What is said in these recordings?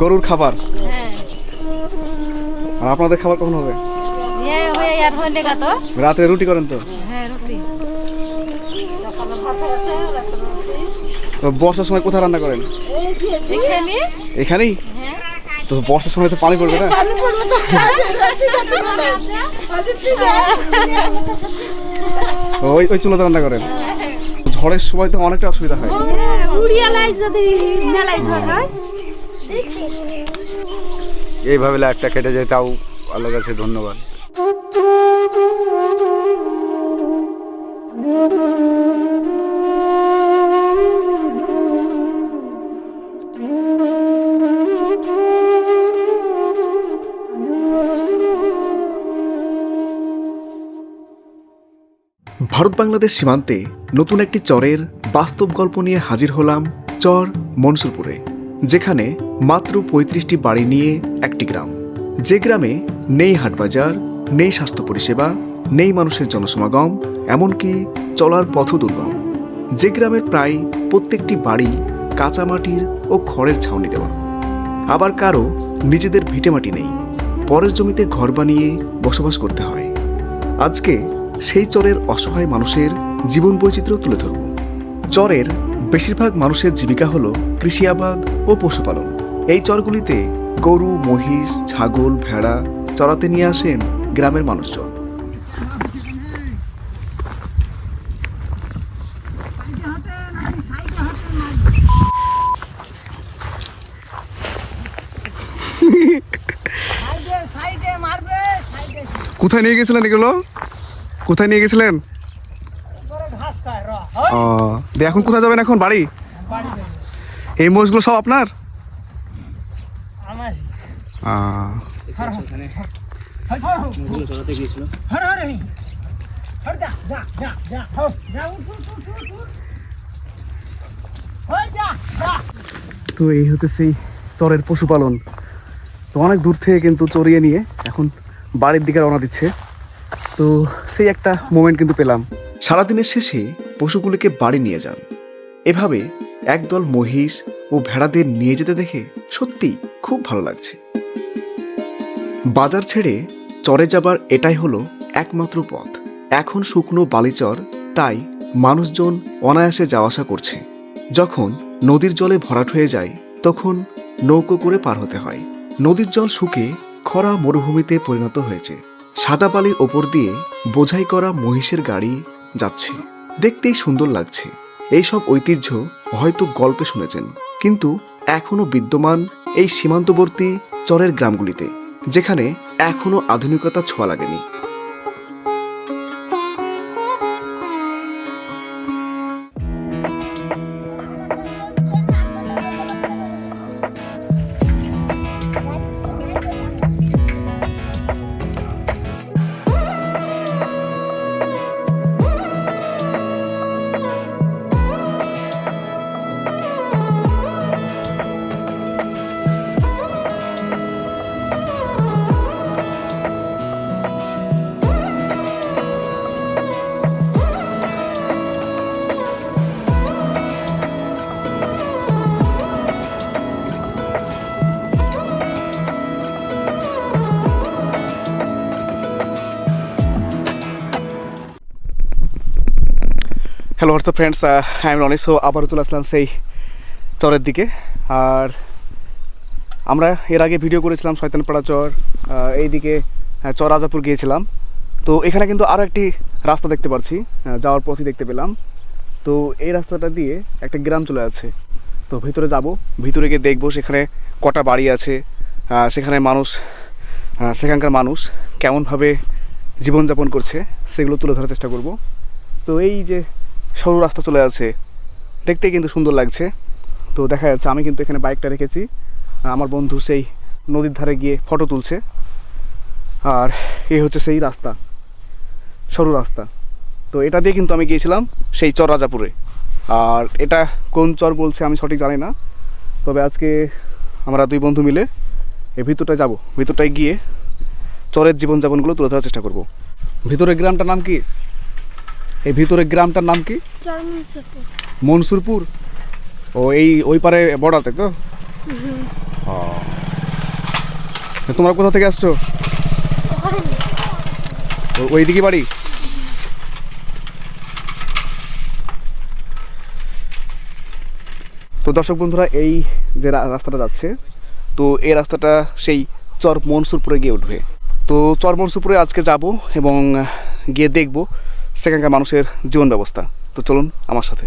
গরুর খাবার। হ্যাঁ। আর আপনাদের খাবার কখন হবে? রাতে রুটি করেন তো? হ্যাঁ, রুটি। তো বর্ষার সময় কোথায় রান্না করেন? এখানেই? তো বর্ষার সময় তো পানি পড়বে না? ওই চুলাতে রান্না করেন? ঝড়ের সময় তো অনেকটা অসুবিধা হয়। এইভাবে লাইফটা কেটে যায়, তাও আল্লাহর কাছে ধন্যবাদ। ভারত বাংলাদেশ সীমান্তে নতুন একটি চরের বাস্তব গল্প নিয়ে হাজির হলাম চর মনসুরপুরে, যেখানে মাত্র ৩৫টি বাড়ি নিয়ে একটি গ্রাম। যে গ্রামে নেই হাটবাজার, নেই স্বাস্থ্য পরিষেবা, নেই মানুষের জনসমাগম, এমনকি চলার পথ দুর্গম। যে গ্রামের প্রায় প্রত্যেকটি বাড়ি কাঁচামাটির ও খড়ের ছাউনি দেওয়া। আবার কারো নিজেদের ভিটেমাটি নেই, পরের জমিতে ঘর বানিয়ে বসবাস করতে হয়। আজকে সেই চরের অসহায় মানুষের জীবন বৈচিত্র্য তুলে ধরব। চরের বেশিরভাগ মানুষের জীবিকা হল কৃষিআবাদ ও পশুপালন। এই চরগুলিতে গরু, মহিষ, ছাগল, ভেড়া চরাতে নিয়ে আসেন গ্রামের মানুষজন। কোথায় নিয়ে গেছিলেন এগুলো? কোথায় নিয়ে গেছিলেন? এখন কোথায় যাবেন? এখন বাড়ি? এই মোষগুলো সব আপনার? তো এই হচ্ছে সেই চরের পশুপালন। তো অনেক দূর থেকে কিন্তু চড়িয়ে নিয়ে এখন বাড়ির দিকে রওনা দিচ্ছে। তো সেই একটা মোমেন্ট কিন্তু পেলাম। সারাদিনের শেষে পশুগুলিকে বাড়ি নিয়ে যান। এভাবে একদল মহিষ ও ভেড়াদের নিয়ে যেতে দেখে সত্যি খুব ভালো লাগছে। বাজার ছেড়ে চরে যাবার এটাই হলো একমাত্র পথ। এখন শুকনো বালিচর, তাই মানুষজন অনায়াসে যাওয়া আসা করছে। যখন নদীর জলে ভরাট হয়ে যায় তখন নৌকো করে পার হতে হয়। নদীর জল শুকে খরা মরুভূমিতে পরিণত হয়েছে। সাদা বালির ওপর দিয়ে বোঝাই করা মহিষের গাড়ি যাচ্ছে, দেখতেই সুন্দর লাগছে। এইসব ঐতিহ্য হয়তো গল্পে শুনেছেন, কিন্তু এখনো বিদ্যমান এই সীমান্তবর্তী চরের গ্রামগুলিতে, যেখানে এখনো আধুনিকতা ছোঁয়া লাগেনি। Hello WhatsApp friends, I am Roni. So আবারও চলে আসলাম সেই চরের দিকে। আর আমরা এর আগে ভিডিও করেছিলাম শয়তানপাড়া চর, এইদিকে চর রাজাপুর গিয়েছিলাম। তো এখানে কিন্তু আরও একটি রাস্তা দেখতে পাচ্ছি, যাওয়ার পথই দেখতে পেলাম। তো এই রাস্তাটা দিয়ে একটা গ্রাম চলে আছে। তো ভিতরে যাব, ভিতরে গিয়ে দেখবো সেখানে কটা বাড়ি আছে, সেখানে মানুষ, সেখানকার মানুষ কেমনভাবে জীবনযাপন করছে সেগুলো তুলে ধরার চেষ্টা করব। তো এই যে সরু রাস্তা চলে আছে, দেখতে কিন্তু সুন্দর লাগছে। তো দেখা যাচ্ছে আমি কিন্তু এখানে বাইকটা রেখেছি, আমার বন্ধু সেই নদীর ধারে গিয়ে ফটো তুলছে। আর এই হচ্ছে সেই রাস্তা, সরু রাস্তা। তো এটা দিয়ে কিন্তু আমি গিয়েছিলাম সেই চর রাজাপুরে। আর এটা কোন চর বলছে আমি সঠিক জানি না, তবে আজকে আমরা দুই বন্ধু মিলে এই ভিতরটায় যাব। ভিতরটায় গিয়ে চরের জীবনযাপনগুলো তুলে ধরার চেষ্টা করব। ভিতরের গ্রামটার নাম কি? এই ভিতরের গ্রামটার নাম কি? মনসুরপুর। ও এই ওই পারে বর্ডার, তাই তো? তোমরা কোথা থেকে আসছো? ওইদিকে বাড়ি? তো দর্শক বন্ধুরা, এই যে রাস্তাটা যাচ্ছে, তো এই রাস্তাটা সেই চর মনসুরপুরে গিয়ে উঠবে। তো চর মনসুরপুরে আজকে যাব এবং গিয়ে দেখব সেখানকার মানুষের জীবন ব্যবস্থা। তো চলুন আমার সাথে।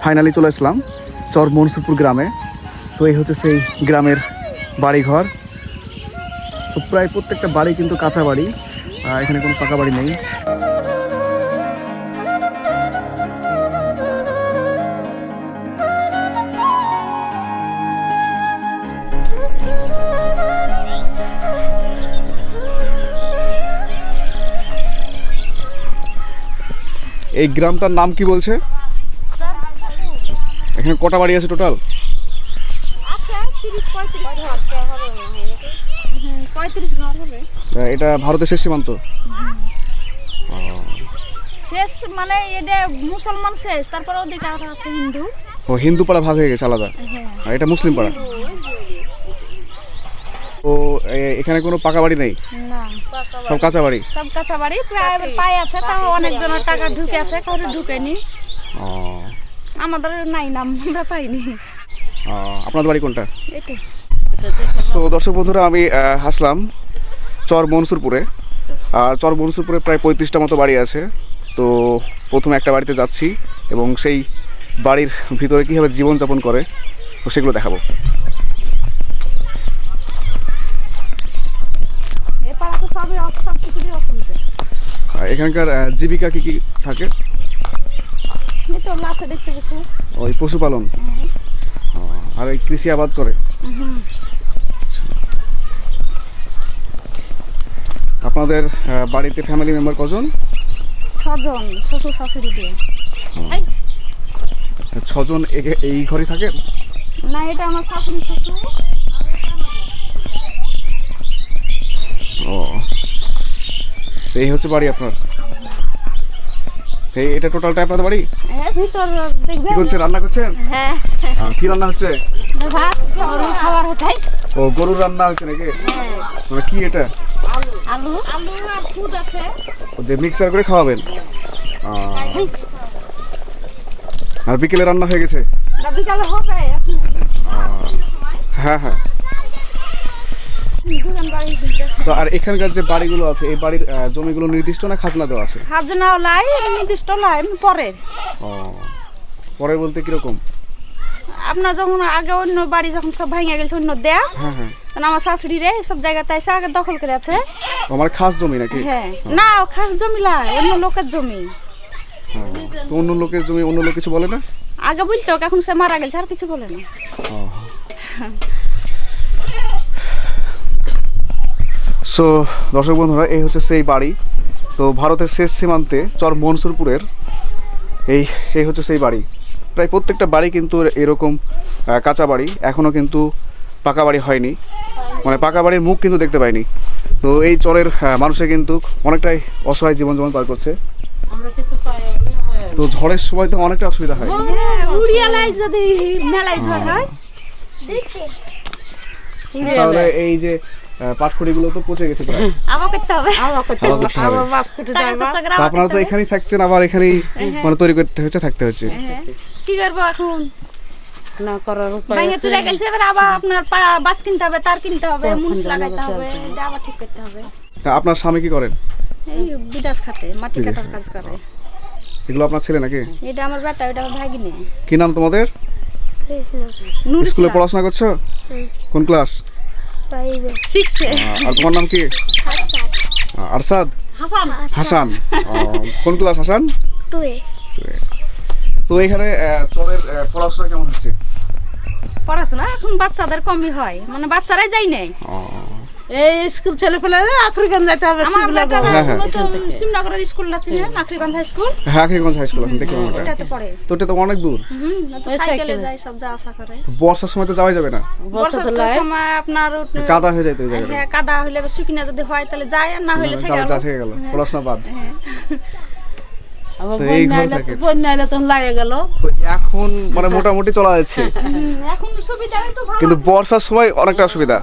ফাইনালি চলে আসলাম চর মনসুরপুর গ্রামে। তো এই হচ্ছে সেই গ্রামের বাড়িঘর। তো প্রায় প্রত্যেকটা বাড়ি কিন্তু কাঁচা বাড়ি, এখানে কোনো পাকা বাড়ি নেই। এই গ্রামটার নাম কি বলছে? এখানে কটা বাড়ি আছে টোটাল? এটা ভারতের শেষ সীমান্ত? শেষ মানে এটা মুসলমান শেষ, তারপর ওদিকে আছে হিন্দু। ও, হিন্দু পাড়া ভাগ হয়ে গেছে আলাদা, আর এটা মুসলিম পাড়া। তো এখানে কোনো পাকা বাড়ি নেই, না সব কাঁচা বাড়ি। সব কাঁচা বাড়ি, প্রায় পাই আছে, তাও অনেকজনের টাকা ঢুকে আছে, কারো ঢুকেনি। আমাদের নাই, নাম আমরা পাইনি। আপনাদের বাড়ি কোনটা? এটাই। সো দর্শক বন্ধুরা, আমি আসলাম চর মনসুরপুরে। আর চর মনসুরপুরে প্রায় 35টা মতো বাড়ি আছে। তো প্রথমে একটা বাড়িতে যাচ্ছি এবং সেই বাড়ির ভিতরে কীভাবে জীবনযাপন করে তো সেগুলো দেখাবো। এখানকার জীবিকা কি কি থাকে? ওই পশুপালন আর এই কৃষি আবাদ করে। আপনাদের বাড়িতে ফ্যামিলি মেম্বার কজন? 6 জন, শ্বশুর শাশুড়ি দিয়ে। 6 জন এই ঘরে থাকেন? না, এটা আমার শাশুড়ি শ্বশুর। ও, এই হচ্ছে বাড়ি আপনার? এটা টোটালটা আপনাদের বাড়ি? হ্যাঁ, ভিতর দেখবেন। কি করছেন, রান্না করছেন? হ্যাঁ। কি রান্না হচ্ছে? ভাত, খাবার হচ্ছে। ও, গরুর রান্না হচ্ছে নাকি? মানে কি এটা? আলু আর দুধ আছে, ওদের মিক্সার করে খাওয়াবেন? আর বিকেলে রান্না হয়ে গেছে? না, বিকালে হবে। হ্যাঁ হ্যাঁ। তো আর এখানকার যে বাড়িগুলো আছে, এই বাড়ির জমিগুলো নির্দিষ্ট না খাজনা দেওয়া আছে? খাজনাও লাই, নির্দিষ্ট লাই, পরের। ও, পরের বলতে কিরকম? আপনার যখন আগে অন্য বাড়ি যখন সব ভেঙে গেছে অন্য দেশ, হ্যাঁ হ্যাঁ, আমার শাশুড়ি রে সব জায়গাতে এসে আগে দখল করে আছে। আমার খাস জমি নাকি? হ্যাঁ, না খাস জমি লাই, অন্য লোকের জমি। তো অন্য লোকের জমি অন্য লোক কিছু বলে না? আগে বলতো, এখন সে মারা গেছে, আর কিছু বলে না। সো দর্শক বন্ধুরা, এই হচ্ছে সেই বাড়ি। তো ভারতের শেষ সীমান্তে চর মনসুরপুরের এই হচ্ছে সেই বাড়ি। প্রায় প্রত্যেকটা বাড়ি কিন্তু এরকম কাঁচা বাড়ি, এখনও কিন্তু পাকা বাড়ি হয়নি, মানে পাকা বাড়ির মুখ কিন্তু দেখতে পাইনি। তো এই চরের মানুষের কিন্তু অনেকটাই অসহায় জীবনযাপন পার করছে। তো ঝড়ের সময় তো অনেকটা অসুবিধা হয়। উড়িয়ালাই যদি মেলায় ঝড় হয়, তাহলে এই যে পাটখড়িগুলো তো পচে গেছে প্রায়, আবার করতে হবে। তো আপনারা তো এখানেই থাকছেন, আবার এখানেই মানে তৈরি করতে হচ্ছে, থাকতে হচ্ছে। কি করবো এখন, না করার উপায় ভেঙে চলে গেছে। এবার আবার আপনার বাস কিনতে হবে, তার কিনতে হবে, মুন্স লাগাইতে হবে, আবার ঠিক করতে হবে। আপনার স্বামী কি করেন? এই বিদেশ খাটে, মাটি কাটার কাজ করে। এগুলো আপনার ছেলে নাকি? এটা আমার বেটা, এটা আমার ভাগিনে। কি নাম তোমাদের? স্কুলে পড়াশোনা করছো? কোন ক্লাস? শিখছে আর তোমার নাম কি? আরশাদ হাসান হাসান। কোন ক্লাস হাসান? 2 তো এখানে চরের পড়াশোনা কেমন হচ্ছে? পড়াশোনা এখন বাচ্চাদের কমই হয়, মানে বাচ্চারাই যাই নাই। এই স্কুল ছেলে পেলে আফ্রিকান যাইতে হবে আমার সেগুলো এলাকার হ্যাঁ, হ্যাঁ। নতুন সিমনগরের স্কুলটা ছিল নাকরিগঞ্জ হাই স্কুল, হ্যাঁ আখরিগঞ্জ হাই স্কুল, এখন দেখলাম ওটা। ওটাতে পড়ে। তো এটা তো অনেক দূর, তো সাইকেলে যায়, সব যা আশা করে। তো বর্ষার সময় তো যাওয়াই যাবে না, বর্ষার সময় আপনার কাদা হয়ে যায় তো ওই জায়গাটা। হ্যাঁ কাদা হলে বা শুকিনা যদি হয় তাহলে যায়, আর না হলে থেকে যা থেকে গেল পড়াশোনা বাদ। আবার তো এই ঘর বন্যা থাকে। বন্যা এলে তখন লাগে গেল। তো এখন মানে মোটামুটি চলা যাচ্ছে, এখন সুবিধা একটু ভালো। কিন্তু বর্ষার সময় অনেকটা অসুবিধা,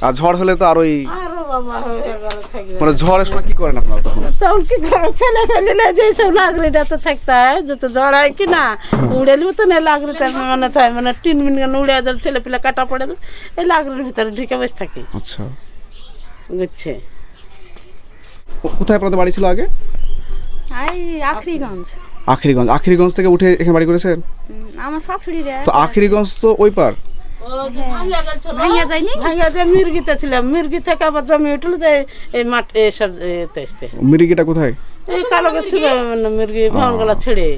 আর ঝড় হলে তো আরোই। আরো বাবা হয়ে গেল থাকবে। মানে ঝড়ের সময় কি করেন আপনারা তখন? তখন কি করে ছেলে ফেলে যে সব লাগরিটা তো থাকতে হয়, যত জড়ায় কি না উড়েলিও তো না লাগরিটা মানে থাকে, মানে 3 মিনিট গান উড়ে যায়, ছেলে পেলে কাটা পড়ে যায়, এই লাগরির ভিতরে ঢুকে বসে থাকি আচ্ছা, বুঝছে। কোথায় আপনাদের বাড়ি ছিল আগে? এই আখরিগঞ্জ। আখরিগঞ্জ। আখরিগঞ্জ থেকে উঠে এখানে বাড়ি করেছেন? আমার শাশুড়ি রে তো আখরিগঞ্জ তো ওই পার। ভাইয়া যায়নি, ভাইয়া যে মির্গিতে ছিলাম, মির্গি থেকে আবার জমি উঠলো যে এই মাঠ এসব তেসতে মিরিগিটা কোথায়? এই কালোকে ছিল মানে মির্গি ভাঙগুলা ছেড়ে।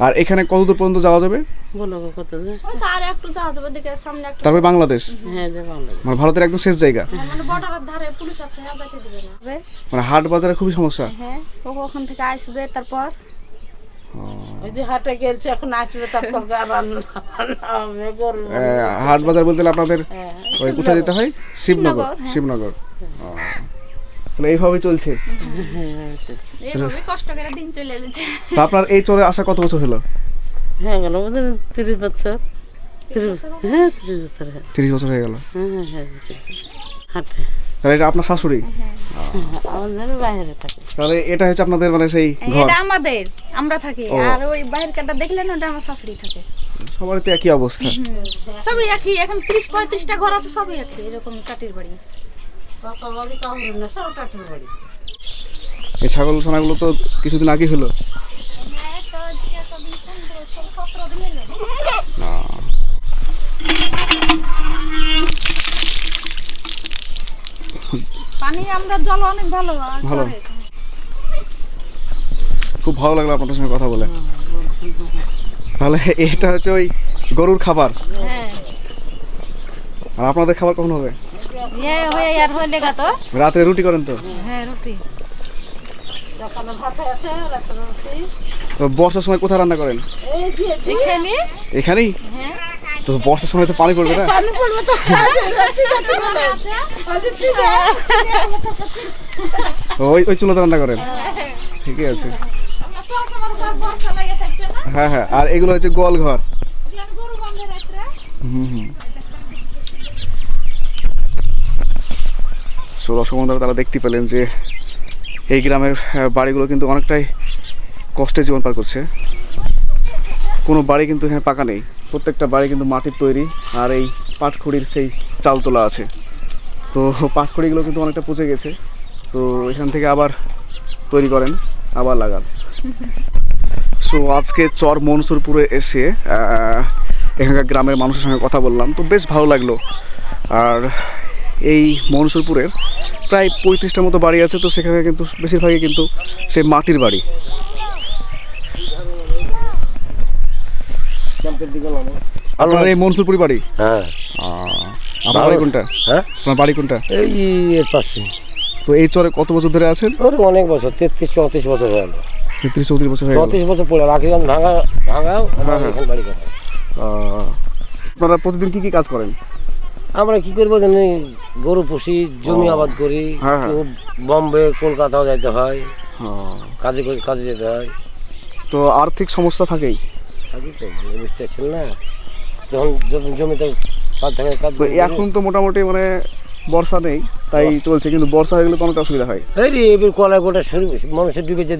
আর এখানে কত দূর পর্যন্ত যাওয়া যাবে? বলো গো কত যে? ওই তো আর একটু যাওয়া যাবে, দিকে সামনে একটু, তারপরে বাংলাদেশ, হ্যাঁ যে ভালো। মানে ভারতের একদম শেষ জায়গা। মানে বর্ডারের ধারে পুলিশ আছে, আর যাইতে দিবে না। মানে হাট বাজারে খুবই সমস্যা। হ্যাঁ ও ওখান থেকে আসবে, তারপর ওই যে হাটে গেলছে, এখন আসবে, তারপর রান্না গরু। হাট বাজার বলতে হলে আপনাদের হ্যাঁ, ওই কোথায় যেতে হয়? শিবনগর। হ্যাঁ। শিবনগর। তাহলে এইভাবে চলছে। এইভাবে কষ্ট করে দিন চলে যাচ্ছে। তো আপনার এই চরে আসা কত বছর হলো? হ্যাঁ গেল বোধ 30 বছর। 30 বছর, হ্যাঁ 30 বছর, হ্যাঁ 30 বছর হয়ে গেল। হ্যাঁ হ্যাঁ 30 বছর। হাটে তাহলে এটা আপনার শাশুড়ি? আমাদের বাইরে থাকে। তাহলে এটা হচ্ছে আপনাদের মানে সেই ঘর? এটা আমাদের, আমরা থাকি। ও। আর ওই বাইরের কাটা দেখলেন, ওটা আমার শাশুড়ি থাকে। সবারই তো একই অবস্থা। সবই একই, এখন 30-35টা ঘর আছে, সবই একই এরকম কাটির বাড়ি। কাকা বাড়ি কাউরে না, সব টাটির বাড়ি। এই ছাগল ছানাগুলো তো কিছুদিন আগে হলো। পানি আমরা জল অনেক ভালো। আর ভালো। চরে। খুব ভালো লাগলো আপনাদের সঙ্গে কথা বলে। তাহলে এটা হচ্ছে ওই গরুর খাবার, হ্যাঁ আর আপনাদের খাবার কখন হবে? হয়ে আর হইলে গা তো। রাতে রুটি করেন তো? হ্যাঁ রুটি। সকালে ভাত আছে, রাতে রুটি। তো বর্ষার সময় কোথায় রান্না করেন? এই যে এখানে এখানেই? তো বর্ষার সময় তো পানি পড়বে না? পানি পড়বে তো। তো ওই চুলাতে রান্না করেন? ঠিকই আছে। হ্যাঁ হ্যাঁ। আর এগুলো হচ্ছে গোয়াল ঘর। দর্শক বন্ধুরা, তারা দেখতে পেলেন যে এই গ্রামের বাড়িগুলো কিন্তু অনেকটাই কষ্টে জীবন পার করছে। কোনো বাড়ি কিন্তু এখানে পাকা নেই, প্রত্যেকটা বাড়ি কিন্তু মাটির তৈরি, আর এই পাটখড়ির সেই চাল তোলা আছে। তো পাটখড়িগুলো কিন্তু অনেকটা পচে গেছে, তো এখান থেকে আবার তৈরি করেন, আবার লাগান। সো আজকে চর মনসুরপুরে এসে এখানকার গ্রামের মানুষের সঙ্গে কথা বললাম, তো বেশ ভালো লাগলো। আর এই মনসুরপুরের প্রায় 35টার মতো বাড়ি আছে, তো সেখানে কিন্তু বেশিরভাগই কিন্তু সেই মাটির বাড়ি। আপনার এই মনসুরপুরি বাড়ি? হ্যাঁ। আপনার বাড়ি কোনটা? হ্যাঁ, আপনার বাড়ি কোনটা? এই এর পাশে। তো এই চরে কত বছর ধরে আছেন? ওর অনেক বছর, 33-34 বছর হয়ে গেল। 33-34 বছর হয়ে গেল। 34 বছর পড়ে রাখিগঞ্জ ভাঙাও হ্যাঁ। এখন বাড়ি করা। আপনারা প্রতিদিন কি কি কাজ করেন? আমরা কি করবো জানি, গরু পুষি, জমি আবাদ করি, হ্যাঁ, হ্যাঁ। কেউ বম্বে কলকাতাও যাইতে হয়, ও, কাজে যেতে হয়। তো আর্থিক সমস্যা থাকেই। কাজই তো বুঝতে পারছেন না, যখন জমিতে কাজ থাকে কাজ তো এখন তো মোটামুটি মানে বর্ষা নেই, তাই চলছে, কিন্তু বর্ষা হয়ে গেলে তো অনেক অসুবিধা হয়। এই রে এবার কলা গোটা মানুষের ডুবেছে,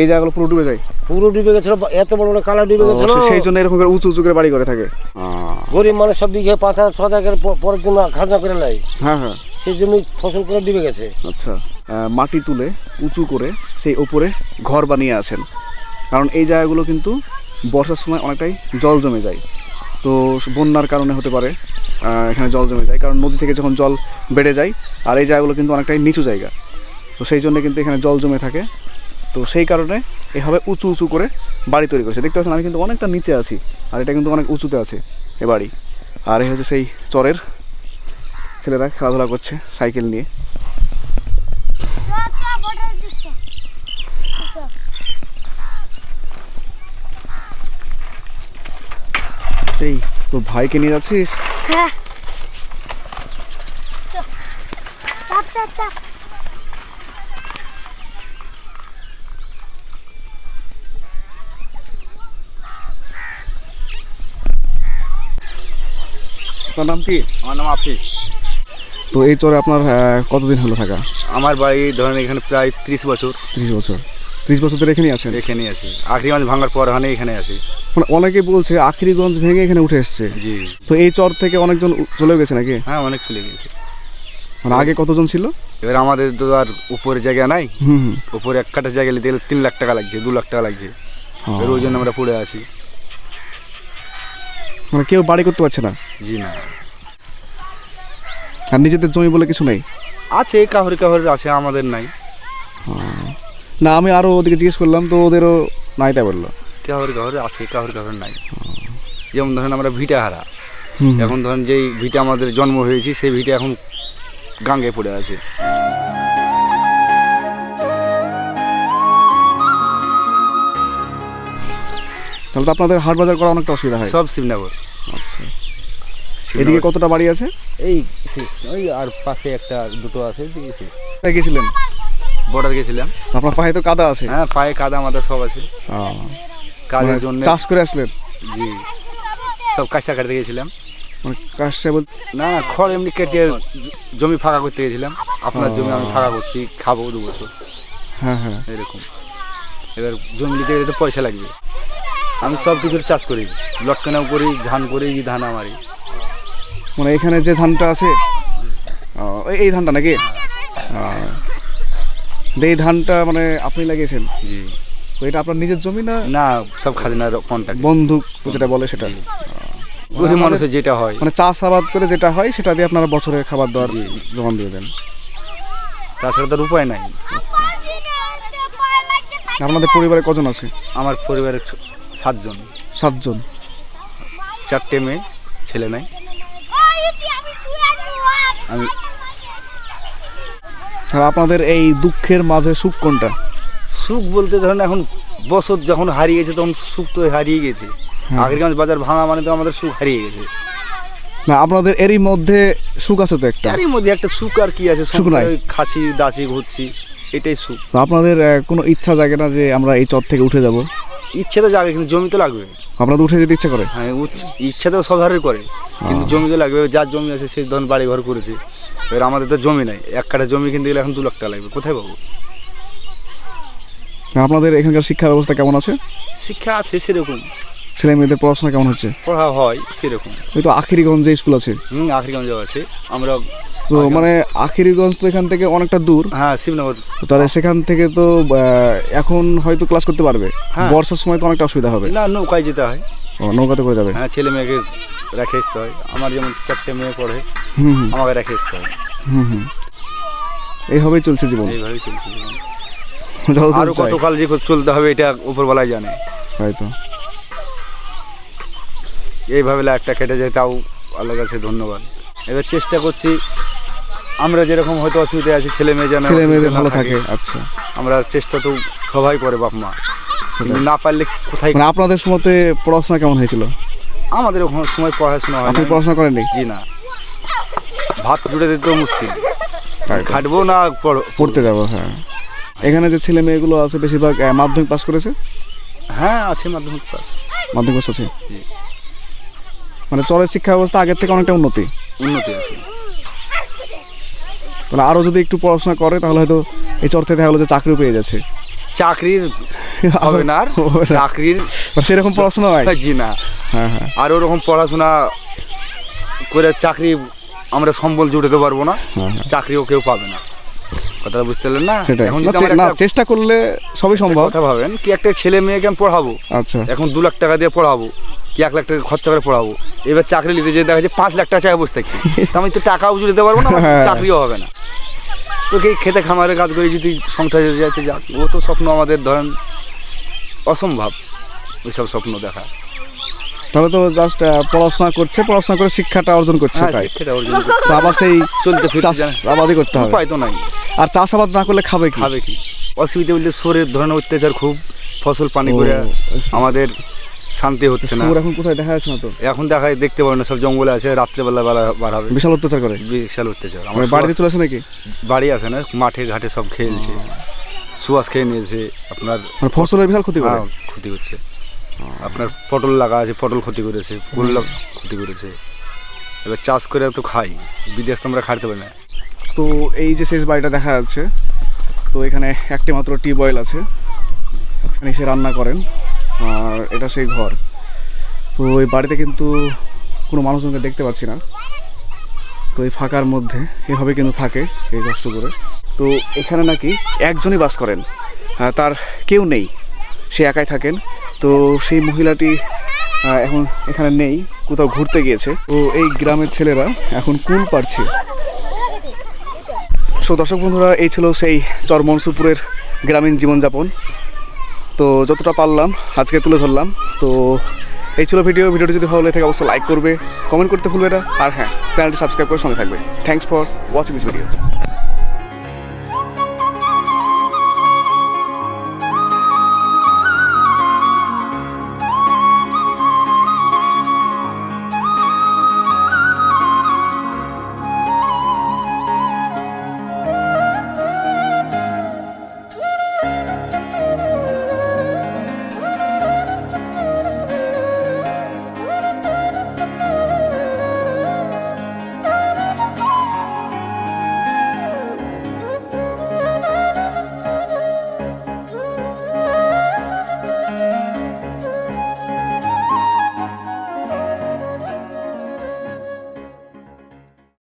এই জায়গাগুলো পুরো ডুবে যায়। পুরো ডুবে গেছিল, এত বড় বড় কালা ডুবে গেছিল। সেই জন্য এরকম করে উঁচু উঁচু করে বাড়ি করে থাকে। গরিব মানুষ সব বিঘে 5,000-6,000 করে পরের জন্য খাজনা করে নেয়, হ্যাঁ হ্যাঁ। সেই জমি ফসল করে ডুবে গেছে। আচ্ছা, মাটি তুলে উঁচু করে সেই উপরে ঘর বানিয়ে আছেন, কারণ এই জায়গাগুলো কিন্তু বর্ষার সময় অনেকটাই জল জমে যায়। তো বন্যার কারণে হতে পারে, এখানে জল জমে যায়, কারণ নদী থেকে যখন জল বেড়ে যায় আর এই জায়গাগুলো কিন্তু অনেকটাই নিচু জায়গা, তো সেই জন্য কিন্তু এখানে জল জমে থাকে। তো সেই কারণে এভাবে উঁচু উঁচু করে বাড়ি তৈরি করেছে। দেখতে পাচ্ছেন আমি কিন্তু অনেকটা নিচে আছি, আর এটা কিন্তু অনেক উঁচুতে আছে এ বাড়ি। আর এই হচ্ছে সেই চরের ছেলেরা খেলাধুলা করছে সাইকেল নিয়ে। এই তোর ভাইকে নিয়ে যাচ্ছিস? হ্যাঁ চাপ চাপ চাপ তোর নাম কি? আমার নাম আফিক। তো এই চরে আপনার কতদিন হলো থাকা? আমার বাড়ি ধরেন এখানে প্রায় 30 বছর। 30 বছর? 30 বছর ধরে এখানেই আছেন? এখানেই আছি, আখরিগঞ্জ ভাঙার পর এখানে আছি। মানে অনেকে বলছে আখরিগঞ্জ ভেঙে এখানে উঠে এসছে। জি। তো এই চর থেকে অনেকজন চলে গেছে নাকি? হ্যাঁ, অনেক চলে গেছে। মানে আগে কতজন ছিল? এবার আমাদের তো আর উপরে জায়গা নাই, হুম। উপরে এক কাঠা জায়গা নিতে গেলে 3 লাখ টাকা লাগছে, 2 লাখ টাকা লাগছে। এর ওই জন্য আমরা পড়ে আছি। মানে কেউ বাড়ি করতে পারছে না? জি না। আর নিজেদের জমি বলে কিছু নেই? আছে, কাহরি কাহরি আছে, আমাদের নাই। না, আমি আরো ওদিকে জিজ্ঞেস করলাম তো ওদেরও নাই তাই বললো। কাহরি কাহরি আছে, কাহরি কাহরি নাই। যেমন ধরেন আমরা ভিটা হারা, হুম। এখন ধরেন যেই ভিটা আমাদের জন্ম হয়েছি সেই ভিটা এখন গাঙ্গে পড়ে আছে। তাহলে তো আপনাদের হাট বাজার করা অনেকটা অসুবিধা হয়। সব শিবনগর। আচ্ছা, এদিকে কতটা বাড়ি আছে? এই ওই আর পাশে একটা দুটো আছে। তাই গেছিলেন? বর্ডার গেছিলাম। আপনার পায়ে তো কাদা আছে? হ্যাঁ, পায়ে কাদা মাদা সব আছে। কাজের জন্য চাষ করে আসলেন? জি, সব কাঁচা কাটতে গেছিলাম। মানে কাজটা বল না না, খড় এমনি কেটে জমি ফাঁকা করতে গেছিলাম। আপনার জমি আমি ফাঁকা করছি, খাবো 2 বছর। হ্যাঁ হ্যাঁ। এরকম। এবার জমি নিতে গেলে তো পয়সা লাগবে। আমি সব কিছুর চাষ করি, লটকানাও করি, ধান করি, ধান আমারই। মানে এখানে যে ধানটা আছে এই ধানটা নাকি? এই ধানটা মানে আপনি লাগিয়েছেন? জি। তো এটা আপনার নিজের জমি না? না, সব খাজনার কন্ট্যাক্ট, বন্ধু যেটা বলে সেটা? গরিব মানুষের যেটা হয়। মানে চাষাবাদ করে যেটা হয় সেটা দিয়ে আপনারা বছরে খাবার দাবার জোগান দিয়ে দেন? তাছাড়া তার উপায় নাই। আপনাদের পরিবারে কজন আছে? আমার পরিবারের 7 জন। 7 জন? 4টে মেয়ে, ছেলে নাই। আমি তাহলে আপনাদের এই দুঃখের মাঝে সুখ কোনটা? সুখ বলতে ধরেন এখন বছর যখন হারিয়ে গেছে তখন সুখ তো হারিয়ে গেছে। আখরিগঞ্জ বাজার ভাঙা মানে তো আমাদের সুখ হারিয়ে গেছে। না, আপনাদের এরই মধ্যে সুখ আছে তো একটা? এরই মধ্যে একটা সুখ আর কি আছে? সুখ নাই। খাচ্ছি, দাচি, ঘুরছি, এটাই সুখ। তো আপনাদের কোনো ইচ্ছা জাগে না যে আমরা এই চর থেকে উঠে যাব? ইচ্ছে তো যাবে, কিন্তু জমি তো লাগবে। আপনাদের উঠে যেতে ইচ্ছা করে? হ্যাঁ, ইচ্ছা তো সব হারের করে, কিন্তু জমি তো লাগবে। যার জমি আছে সেই ধরুন বাড়ি ঘর করেছে। এবার আমাদের তো জমি নাই, 1 কাঠা জমি কিনতে গেলে এখন 2 লাখ টাকা লাগবে, কোথায় পাবো? আপনাদের এখানকার শিক্ষা ব্যবস্থা কেমন আছে? শিক্ষা আছে সেরকম, ছেলে মেয়েদের পড়াশোনা কেমন হচ্ছে? পড়া হয় সেরকম। ওই তো আখিরিগঞ্জে স্কুল আছে? আখরিগঞ্জেও আছে। আমরা তো মানে আখিরিগঞ্জ তো এখান থেকে অনেকটা দূর। হ্যাঁ, শিবনগর। তাহলে সেখান থেকে তো এখন হয়তো ক্লাস করতে পারবে, হ্যাঁ। বর্ষার সময় তো অনেকটা অসুবিধা হবে। না, নৌকায় যেতে হয়। নৌকাতে করে যাবে? হ্যাঁ, ছেলে মেয়েকে রেখে আসতে হয়। আমার যেমন 4টে মেয়ে পড়ে, হুম হুম আমাকে রেখে আসতে হয়। হুম হুম। এইভাবেই চলছে জীবন? এইভাবেই চলছে জীবন। যতদূর আরো চাই। কতকাল যে চলতে হবে এটা উপরবেলায় জানে। হয়তো এইভাবে একটা কেটে যায়, তাও আল্লাহর কাছে ধন্যবাদ। এবার চেষ্টা করছি আমরা যেরকম হয়তো অসুবিধায় আছি, ছেলে মেয়ে যেন ছেলে মেয়েদের ভালো থাকে। আচ্ছা, আমরা চেষ্টা তো সবাই করে, বাপ মা, কিন্তু না পারলে কোথায়। মানে আপনাদের সময়তে পড়াশোনা কেমন হয়েছিল? আমাদের ওখানে সময় পড়াশোনা হয় আপনি না। পড়াশোনা করেননি? জি না, ভাত জুড়ে দিতে মুশকিল, খাটবো না পড়তে যাবো। হ্যাঁ, এখানে যে ছেলে মেয়েগুলো আছে বেশিরভাগ মাধ্যমিক পাস করেছে? হ্যাঁ, আছে মাধ্যমিক পাস। মাধ্যমিক পাস আছে? জি। মানে চরের শিক্ষা ব্যবস্থা আগের থেকে অনেকটা উন্নতি আছে। তাহলে আরো যদি একটু পড়াশোনা করে তাহলে হয়তো এই চর থেকে দেখা গেলো যে চাকরিও পেয়ে যাচ্ছে। চাকরির হবে না, আর চাকরির সেরকম পড়াশোনা হয়? জি না। হ্যাঁ হ্যাঁ। আর ওরকম পড়াশোনা করে চাকরি আমরা সম্বল জুটাতে পারবো না, চাকরিও কেউ পাবে না। কথাটা বুঝতে পারলেন না? সেটাই। এখন যদি আমরা না, চেষ্টা করলে সবই সম্ভব। কথা ভাবেন কি, একটা ছেলে মেয়েকে আমি পড়াবো, আচ্ছা, এখন 2 লাখ টাকা দিয়ে পড়াবো, কি 1 লাখ টাকা খরচা করে পড়াবো, এবার চাকরি নিতে যেয়ে দেখা যাচ্ছে 5 লাখ টাকা চাই বসে থাকছি, তা আমি তো টাকাও দিতে পারবো না, আমার চাকরিও হবে না। তো কি খেতে খামারে কাজ করে যদি সংসারে যেতে যাক, ও তো স্বপ্ন আমাদের ধরেন অসম্ভব ওইসব স্বপ্ন দেখা। তাহলে তো জাস্ট পড়াশোনা করছে, পড়াশোনা করে শিক্ষাটা অর্জন করছে, হ্যাঁ, তাই শিক্ষাটা অর্জন করতে তো আবার সেই চলতে ফিরতে চাষ জানে। আবাদই করতে হবে, উপায় তো নাই। আর চাষাবাদ না করলে খাবে কি? খাবে কি? অসুবিধা বলতে সোরের ধরনের অত্যাচার খুব, ফসল পানি করে আমাদের শান্তি হচ্ছে না। শুয়োর এখন কোথায় দেখা যাচ্ছে না তো, এখন দেখায় দেখতে পাবে না, সব জঙ্গলে আছে, রাত্রেবেলা বার হবে, বিশাল অত্যাচার করে। বিশাল অত্যাচার। মানে আমার বাড়িতে চলে আসে নাকি? বাড়ি আছে না, মাঠে ঘাটে সব খেলছে, সুয়াশ খেয়ে নিয়েছে আপনার, মানে ফসলের বিশাল ক্ষতি করে। হ্যাঁ, ক্ষতি করছে। আপনার পটল লাগা আছে, পটল ক্ষতি করেছে, করলা ক্ষতি করেছে। এবার চাষ করে তো খাই, বিদেশ তো আমরা খাইতে পারি না। তো এই যে শেষ বাড়িটা দেখা যাচ্ছে, তো এখানে একটি মাত্র টিউবওয়েল আছে, এখানে এসে রান্না করেন, আর এটা সেই ঘর। তো এই বাড়িতে কিন্তু কোনো মানুষজনকে দেখতে পাচ্ছি না, তো এই ফাঁকার মধ্যে এভাবে কিন্তু থাকে এই কষ্ট করে। তো এখানে নাকি একজনই বাস করেন, তার কেউ নেই, সে একাই থাকেন। তো সেই মহিলাটি এখন এখানে নেই, কোথাও ঘুরতে গিয়েছে। তো এই গ্রামের ছেলেরা এখন কুল পাড়ছে। সো দর্শক বন্ধুরা, এই ছিল সেই চর মনসুরপুরের গ্রামীণ জীবনযাপন। তো যতটা পারলাম আজকে তুলে ধরলাম। তো এই ছিল ভিডিওটি যদি ভালো লাগে থাকে অবশ্যই লাইক করবে, কমেন্ট করতে ভুলবে না, আর হ্যাঁ, চ্যানেলটি সাবস্ক্রাইব করে সঙ্গে থাকবে। Thanks for watching this video.